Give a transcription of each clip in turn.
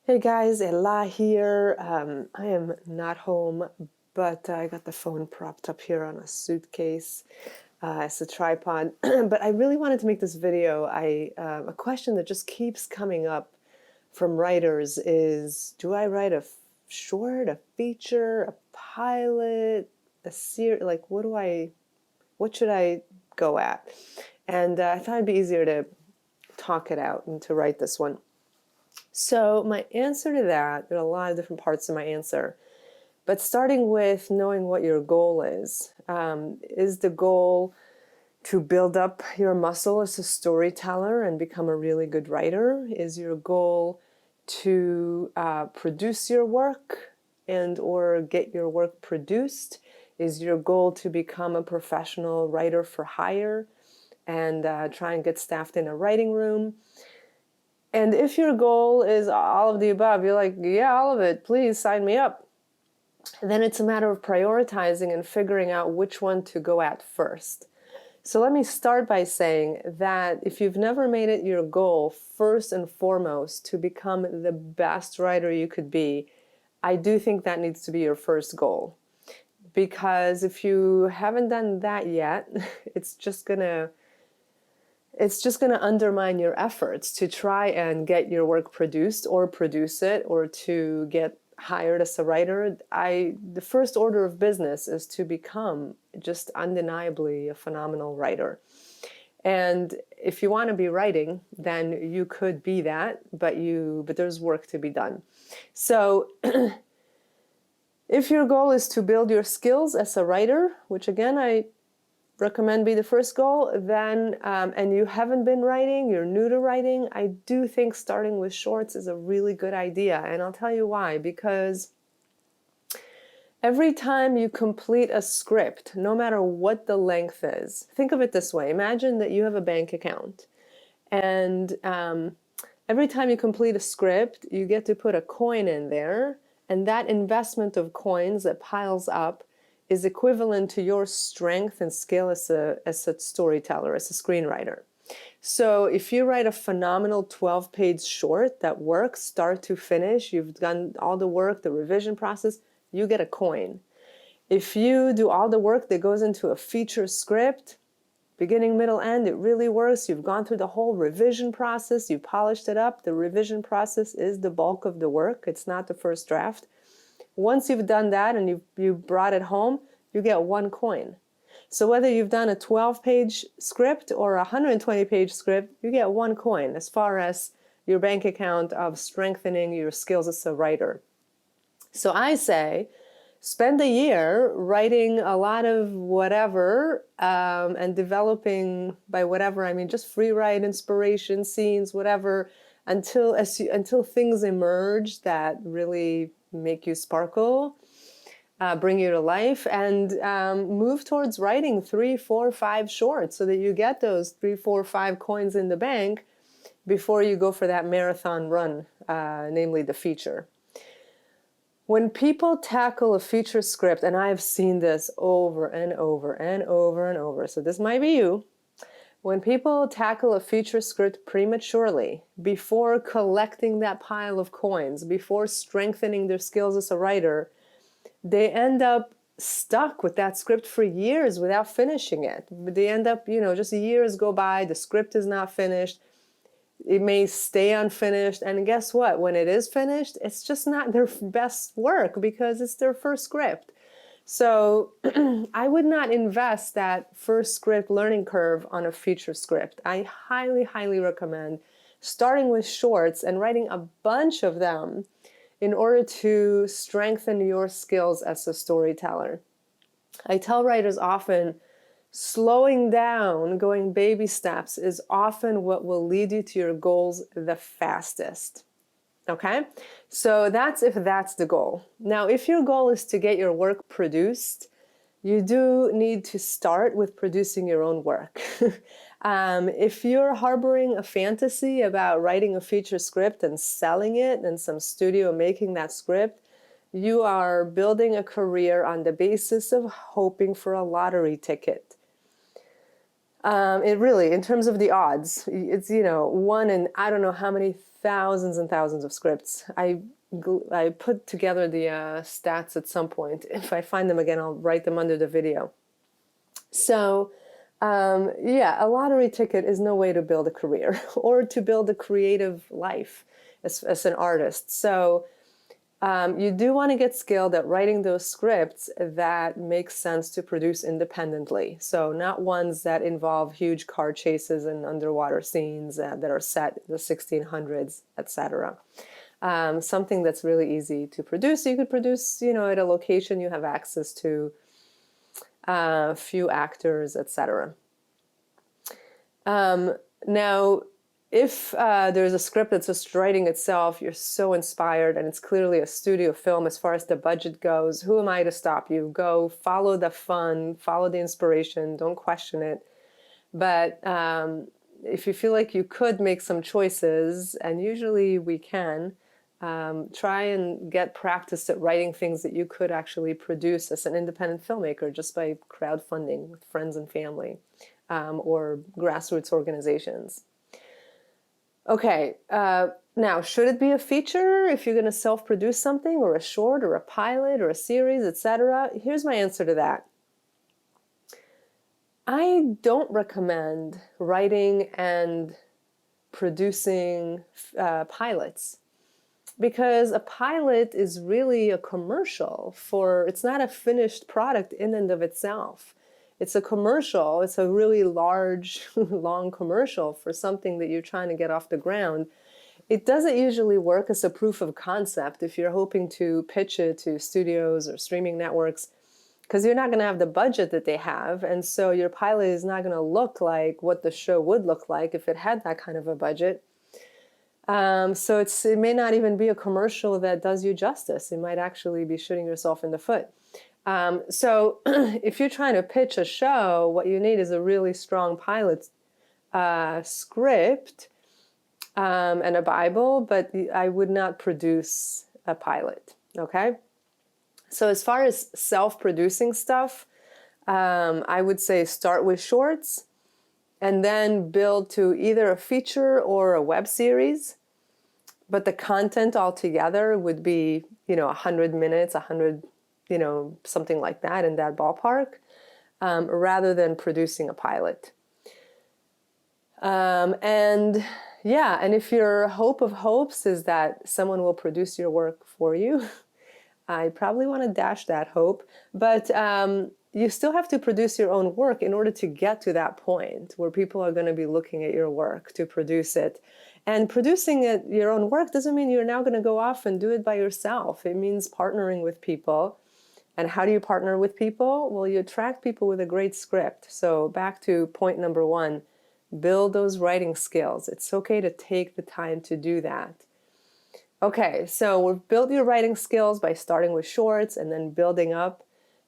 Hey guys, Ella here. I am not home, but I got the phone propped up here on a suitcase as a tripod. But I really wanted to make this video. A question that just keeps coming up from writers is, do I write a short, a feature, a pilot, a series? Like, what should I go at? And I thought it'd be easier to talk it out and to write this one. So my answer to that, there are a lot of different parts of my answer, but starting with knowing what your goal is. Is the goal to build up your muscle as a storyteller and become a really good writer? Is your goal to produce your work and or get your work produced? Is your goal to become a professional writer for hire and try and get staffed in a writing room? And if your goal is all of the above, you're like, yeah, all of it, please sign me up. Then it's a matter of prioritizing and figuring out which one to go at first. So let me start by saying that if you've never made it your goal, first and foremost, to become the best writer you could be, I do think that needs to be your first goal. Because if you haven't done that yet, it's just going to undermine your efforts to try and get your work produced or produce it or to get hired as a writer. The first order of business is to become just undeniably a phenomenal writer. And if you want to be writing, then you could be that, but there's work to be done. So if your goal is to build your skills as a writer, which again, I recommend be the first goal, then and you haven't been writing, you're new to writing, I do think starting with shorts is a really good idea. And I'll tell you why. Because every time you complete a script, no matter what the length is, think of it this way. Imagine that you have a bank account, and every time you complete a script, you get to put a coin in there, and that investment of coins that piles up is equivalent to your strength and skill as a storyteller, as a screenwriter. So if you write a phenomenal 12-page short that works start to finish, you've done all the work, the revision process, you get a coin. If you do all the work that goes into a feature script, beginning, middle, end, it really works, you've gone through the whole revision process, you polished it up, the revision process is the bulk of the work, it's not the first draft. Once you've done that and you brought it home, you get one coin. So whether you've done a 12-page script or a 120-page script, you get one coin as far as your bank account of strengthening your skills as a writer. So I say, spend a year writing a lot of whatever and developing, by whatever I mean just free write, inspiration, scenes, whatever, until things emerge that really make you sparkle, bring you to life, and move towards writing 3, 4, 5 shorts so that you get those 3, 4, 5 coins in the bank before you go for that marathon run, namely the feature. When people tackle a feature script, and I've seen this over and over and over and over, so this might be you. When people tackle a feature script prematurely, before collecting that pile of coins, before strengthening their skills as a writer, they end up stuck with that script for years without finishing it. They end up, just years go by, the script is not finished, it may stay unfinished, and guess what? When it is finished, it's just not their best work because it's their first script. So I would not invest that first script learning curve on a feature script. I highly, highly recommend starting with shorts and writing a bunch of them in order to strengthen your skills as a storyteller. I tell writers often, slowing down, going baby steps is often what will lead you to your goals the fastest. Okay, so that's if that's the goal. Now, if your goal is to get your work produced, you do need to start with producing your own work. If you're harboring a fantasy about writing a feature script and selling it and some studio making that script, you are building a career on the basis of hoping for a lottery ticket. It really, in terms of the odds, it's, you know, one in I don't know how many thousands and thousands of scripts. I put together the stats at some point. If I find them again, I'll write them under the video. So, yeah, a lottery ticket is no way to build a career or to build a creative life as an artist. So, you do want to get skilled at writing those scripts that make sense to produce independently. So not ones that involve huge car chases and underwater scenes that are set in the 1600s, etc. Something that's really easy to produce. You could produce, you know, at a location you have access to, few actors, etc. Now, if there's a script that's just writing itself, you're so inspired, and it's clearly a studio film as far as the budget goes, who am I to stop you? Go follow the fun, follow the inspiration, don't question it. But if you feel like you could make some choices, and usually we can, try and get practice at writing things that you could actually produce as an independent filmmaker just by crowdfunding with friends and family, or grassroots organizations. Okay, now, should it be a feature if you're going to self-produce something, or a short, or a pilot, or a series, etc.? Here's my answer to that. I don't recommend writing and producing pilots, because a pilot is really a commercial it's not a finished product in and of itself. It's a commercial. It's a really large, long commercial for something that you're trying to get off the ground. It doesn't usually work as a proof of concept if you're hoping to pitch it to studios or streaming networks, because you're not going to have the budget that they have. And so your pilot is not going to look like what the show would look like if it had that kind of a budget. So it may not even be a commercial that does you justice. It might actually be shooting yourself in the foot. So if you're trying to pitch a show, what you need is a really strong pilot script and a Bible, but I would not produce a pilot, okay? So as far as self-producing stuff, I would say start with shorts and then build to either a feature or a web series. But the content altogether would be, 100 minutes, 100, something like that, in that ballpark, rather than producing a pilot. And if your hope of hopes is that someone will produce your work for you, I probably want to dash that hope. But you still have to produce your own work in order to get to that point where people are going to be looking at your work to produce it. And producing your own work doesn't mean you're now going to go off and do it by yourself. It means partnering with people. And how do you partner with people? Well, you attract people with a great script. So back to point number one, build those writing skills. It's okay to take the time to do that. Okay, so we've built your writing skills by starting with shorts and then building up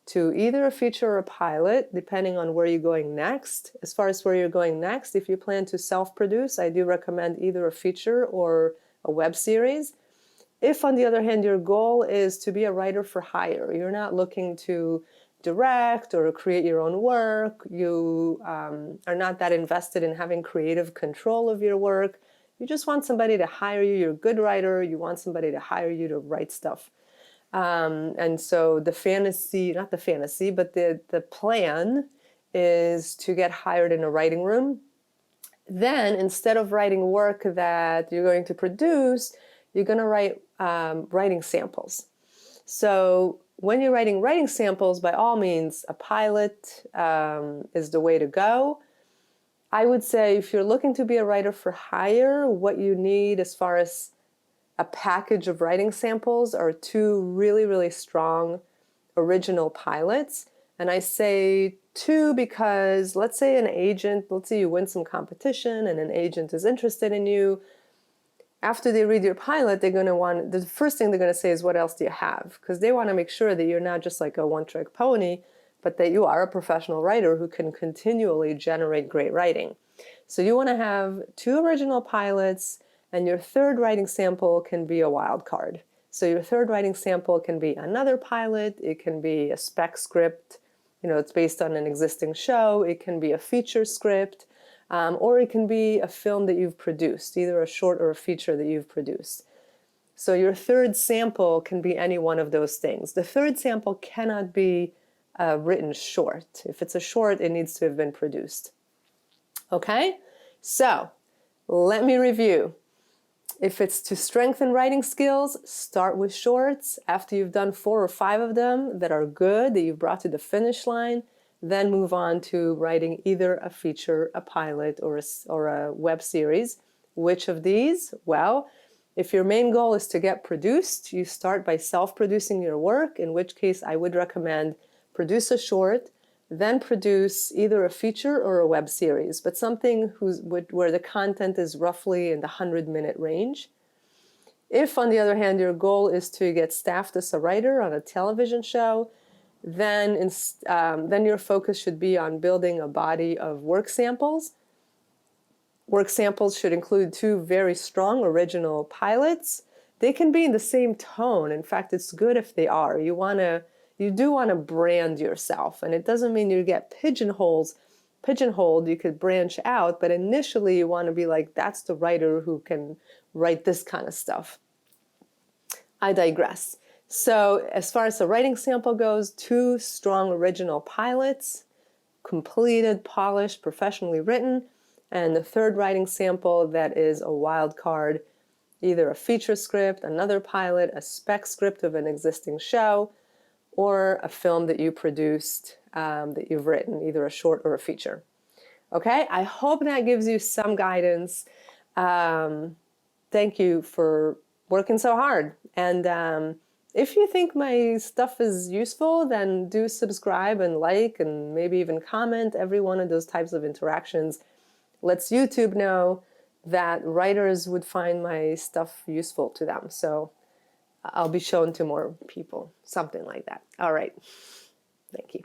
to either a feature or a pilot, depending on where you're going next. As far as where you're going next, if you plan to self-produce, I do recommend either a feature or a web series. If, on the other hand, your goal is to be a writer for hire, you're not looking to direct or create your own work, you are not that invested in having creative control of your work, you just want somebody to hire you, you're a good writer, you want somebody to hire you to write stuff. And so the plan is to get hired in a writing room. Then, instead of writing work that you're going to produce, you're going to write writing samples. So when you're writing samples, by all means, a pilot is the way to go. I would say if you're looking to be a writer for hire, what you need as far as a package of writing samples are two really, really strong original pilots. And I say two because let's say you win some competition and an agent is interested in you. After they read your pilot, the first thing they're going to say is, what else do you have? Because they want to make sure that you're not just like a one-trick pony, but that you are a professional writer who can continually generate great writing. So you want to have two original pilots, and your third writing sample can be a wild card. So your third writing sample can be another pilot, it can be a spec script, it's based on an existing show. It can be a feature script, or it can be a film that you've produced, either a short or a feature that you've produced. So your third sample can be any one of those things. The third sample cannot be a written short. If it's a short, it needs to have been produced. Okay? So let me review. If it's to strengthen writing skills, start with shorts. After you've done 4 or 5 of them that are good, that you've brought to the finish line, then move on to writing either a feature, a pilot, or a web series. Which of these? Well, if your main goal is to get produced, you start by self-producing your work, in which case I would recommend produce a short, then produce either a feature or a web series, but something where the content is roughly in the 100-minute range. If, on the other hand, your goal is to get staffed as a writer on a television show, then your focus should be on building a body of work samples. Work samples should include 2 very strong original pilots. They can be in the same tone. In fact, it's good if they are. You do want to brand yourself, and it doesn't mean you get pigeonholed. You could branch out, but initially you want to be like, that's the writer who can write this kind of stuff. I digress. So as far as the writing sample goes, 2 strong original pilots, completed, polished, professionally written, and the third writing sample that is a wild card, either a feature script, another pilot, a spec script of an existing show, or a film that you produced, that you've written, either a short or a feature. Okay, I hope that gives you some guidance. Thank you for working so hard. And if you think my stuff is useful, then do subscribe and like and maybe even comment. Every one of those types of interactions lets YouTube know that writers would find my stuff useful to them. So I'll be shown to more people, something like that. All right. Thank you.